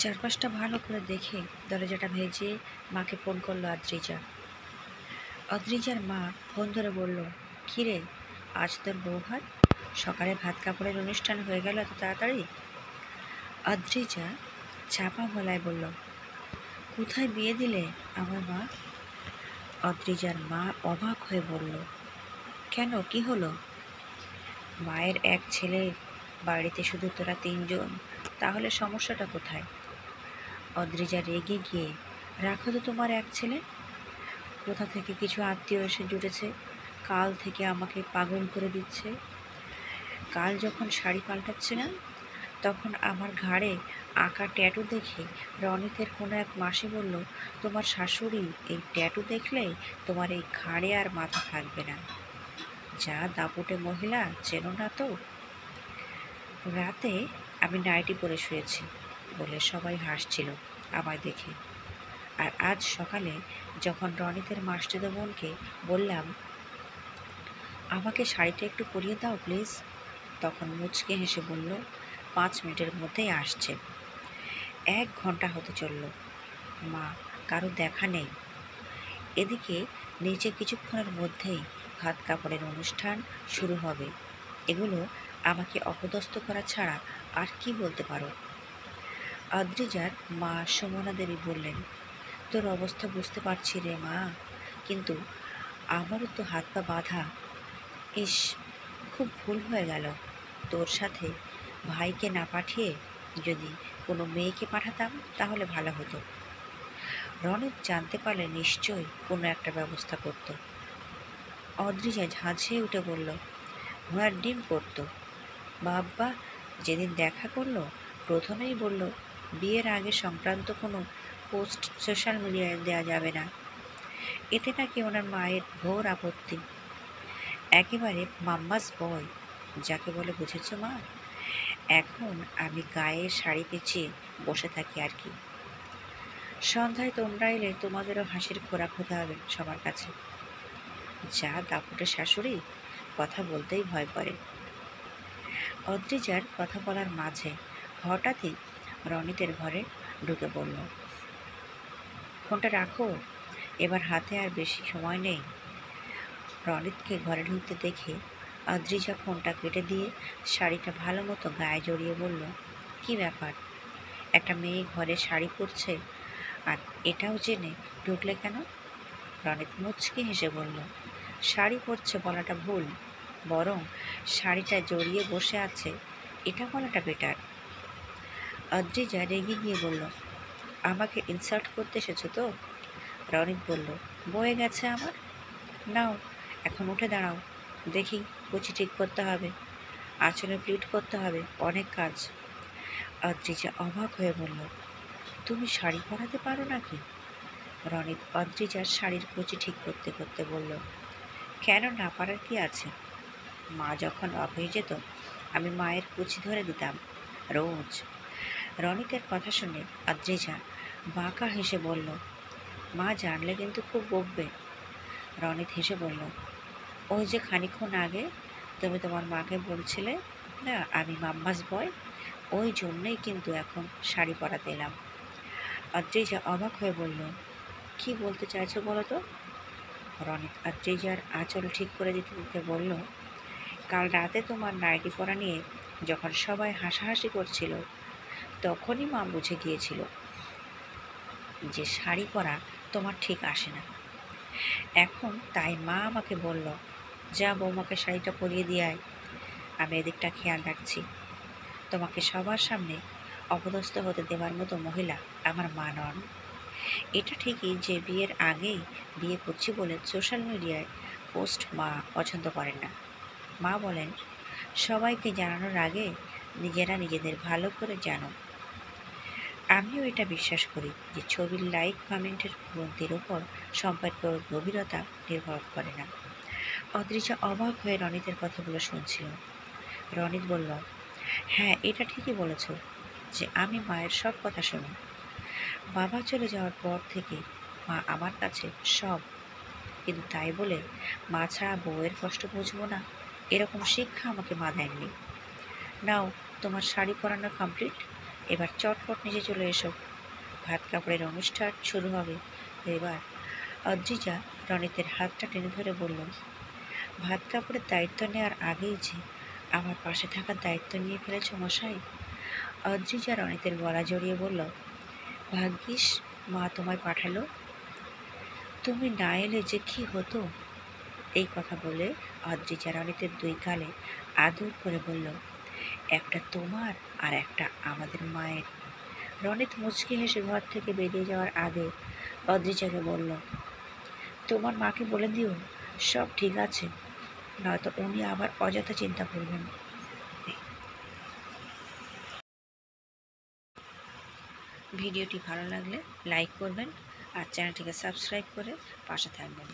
চারপাশটা ভালো করে দেখে দরজাটা ভেজে মাকে ফোন করলো আদ্রিজা। আদ্রিজার মা ফোন ধরে বলল, কিরে, আজ তোর বৌভাত? সকালে ভাত কাপড়ের অনুষ্ঠান হয়ে গেল এত তাড়াতাড়ি? আদ্রিজা চাপা গলায় বলল, কোথায় বিয়ে দিলে আমার মা? আদ্রিজার মা অবাক হয়ে বলল, কেন, কি হলো? মায়ের এক ছেলে, বাড়িতে শুধু তোরা তিনজন, তাহলে সমস্যাটা কোথায়? অদ্রিজা রেগে গিয়ে, রাখো তো তোমার এক ছেলে, কোথা থেকে কিছু আত্মীয় এসে জুটেছে, কাল থেকে আমাকে পাগল করে দিচ্ছে। কাল যখন শাড়ি পাল্টাচ্ছিলাম তখন আমার ঘাড়ে আঁকা ট্যাটু দেখে রনিতের কোনো এক মাসি বলল, তোমার শাশুড়ি এই ট্যাটু দেখলেই তোমার এই ঘাড়ে আর মাথা থাকবে না। যা দাপুটে মহিলা, চেনো না তো? রাতে আমি নাইটি পরে শুয়েছি বলে সবাই হাসছিল আমায় দেখে। আর আজ সকালে যখন রনিতের মাসতুতো বোনকে বললাম, আমাকে শাড়িটা একটু পরিয়ে দাও প্লিজ, তখন মুচকে হেসে বলল, 5 মিনিটের মধ্যেই আসছে। 1 ঘন্টা হতে চলল, মা কারো দেখা নেই। এদিকে নিচে কিছুক্ষণের মধ্যেই ভাত কাপড়ের অনুষ্ঠান শুরু হবে। এগুলো আমাকে অপদস্থ করা ছাড়া আর কি বলতে পারো? আদ্রিজার মা সুমনা দেবী বললেন, তোর অবস্থা বুঝতে পারছি রে মা, কিন্তু আমারও তো হাত পা বাঁধা। ইস, খুব ভুল হয়ে গেল। তোর সাথে ভাইকে না পাঠিয়ে যদি কোনো মেয়েকে পাঠাতাম তাহলে ভালো হতো। রনিত জানতে পারলে নিশ্চয়ই কোনো একটা ব্যবস্থা করত। অদ্রিজা ঝাঁঝিয়ে উঠে বলল, ঘোড়ার ডিম করত। বাবা যেদিন দেখা করলো প্রথমেই বলল, বিয়ের আগে সংক্রান্ত কোনো পোস্ট সোশ্যাল মিডিয়ায় দেওয়া যাবে না। এতে নাকি ওনার মায়ের ঘোর আপত্তি। একেবারে মাম্মাস বয় যাকে বলে, বুঝেছ মা? এখন আমি গায়ে শাড়ি পেঁচিয়ে বসে থাকি আর কি। সন্ধ্যায় তোমরা এলে তোমাদেরও হাসির খোরাক হতে হবে সবার কাছে। যা দাপুটে শাশুড়ি, কথা বলতেই ভয় করে। অদ্রিজার কথা বলার মাঝে হঠাৎই রনিতের ঘরে ঢুকে পড়ল। ফোনটা রাখো, এবার হাতে আর বেশি সময় নেই। রনিতকে ঘরে ঢুকতে দেখে আদ্রিজা ফোনটা কেটে দিয়ে শাড়িটা ভালো মতো গায়ে জড়িয়ে বলল, কি ব্যাপার, একটা মেয়ে ঘরে শাড়ি পরছে আর এটাও জেনে ঢুকলে কেন? রনিত মুচকি হেসে বলল, শাড়ি পরছে বলাটা ভুল, বরং শাড়িটা জড়িয়ে বসে আছে এটা বলাটা বেটার। আদ্রিজা রেগে গিয়ে বলল, আমাকে ইনসাল্ট করতে এসেছো তো? রনিত বলল, বয়ে গেছে আমার। নাও এখন উঠে দাঁড়াও, দেখি কুচি ঠিক করতে হবে, আঁচলে প্লিট করতে হবে, অনেক কাজ। আদ্রিজা অবাক হয়ে বলল, তুমি শাড়ি পরাতে পারো নাকি? রনিত অদ্রিজার শাড়ির কুচি ঠিক করতে করতে বলল, কেন না পারার কি আছে? মা যখন অফিস যেত আমি মায়ের কুচি ধরে দিতাম রোজ। রনিতের কথা শুনে আদ্রিজা বাঁকা হেসে বলল, মা জানলে কিন্তু খুব বকবে। রনিত হেসে বলল, ওই যে খানিকক্ষণ আগে তুমি তোমার মাকে বলছিলে না আমি মাম্মাস বয়, ওই জন্যই কিন্তু এখন শাড়ি পরাতে এলাম। আদ্রিজা অবাক হয়ে বলল, কি বলতে চাইছো বলো তো? রনিত আদ্রিজার আঁচল ঠিক করে দিতে দিতে বলল, কাল রাতে তোমার নাইটি পরা নিয়ে যখন সবাই হাসাহাসি করছিল তখনই মা বুঝে গিয়েছিল যে শাড়ি পরা তোমার ঠিক আসে না। এখন তাই মা আমাকে বলল, যা বৌমাকে শাড়িটা পরিয়ে দিয়ে আয়, আমি এদিকটা খেয়াল রাখছি। তোমাকে সবার সামনে অপদস্থ হতে দেওয়ার মতো মহিলা আমার মা নন। এটা ঠিকই যে বিয়ের আগেই বিয়ে করছি বলে সোশ্যাল মিডিয়ায় পোস্ট মা পছন্দ করেন না। মা বলেন, সবাইকে জানানোর আগে নিজেরা নিজেদের ভালো করে জানো। আমিও এটা বিশ্বাস করি যে ছবির লাইক কমেন্টের গ্রন্থির উপর সম্পর্কের গভীরতা নির্ভর করে না। অদ্রিজা অবাক হয়ে রনিতের কথাগুলো শুনছিল। রনিত বলল, হ্যাঁ এটা ঠিকই বলেছ যে আমি মায়ের সব কথা শুনি। বাবা চলে যাওয়ার পর থেকে মা আমার কাছে সব, কিন্তু তাই বলে মা ছাড়া বউয়ের কষ্ট বুঝবো না এরকম শিক্ষা আমাকে মা দেননি। নাও তোমার শাড়ি পরানো কমপ্লিট, এবার চটপট নিচে চলে এসো, ভাত কাপড়ের অনুষ্ঠান শুরু হবে। এবার অদ্রিজা রনিতের হাতটা টেনে ধরে বলল, ভাত কাপড়ের দায়িত্ব নেওয়ার আগেই যে আমার পাশে থাকার দায়িত্ব নিয়ে ফেলেছ মশাই। অদ্রিজা রনিতের গলা জড়িয়ে বলল, ভাগ্যিস মা তোমায় পাঠালো, তুমি না এলে যে কি হতো। এই কথা বলে অদ্রিজা রনিতের দুই গালে আদর করে বলল, একটা তোমার আর একটা আমাদের মায়ের। রনিত মুচকি হেসে ঘর থেকে বেরিয়ে যাওয়ার আগে অদ্রিজাকে বলল, তোমার মাকে বলে দিও সব ঠিক আছে, নয়তো উনি আবার অযথা চিন্তা করবেন। ভিডিওটি ভালো লাগলে লাইক করবেন আর চ্যানেলটিকে সাবস্ক্রাইব করে পাশে থাকবেন।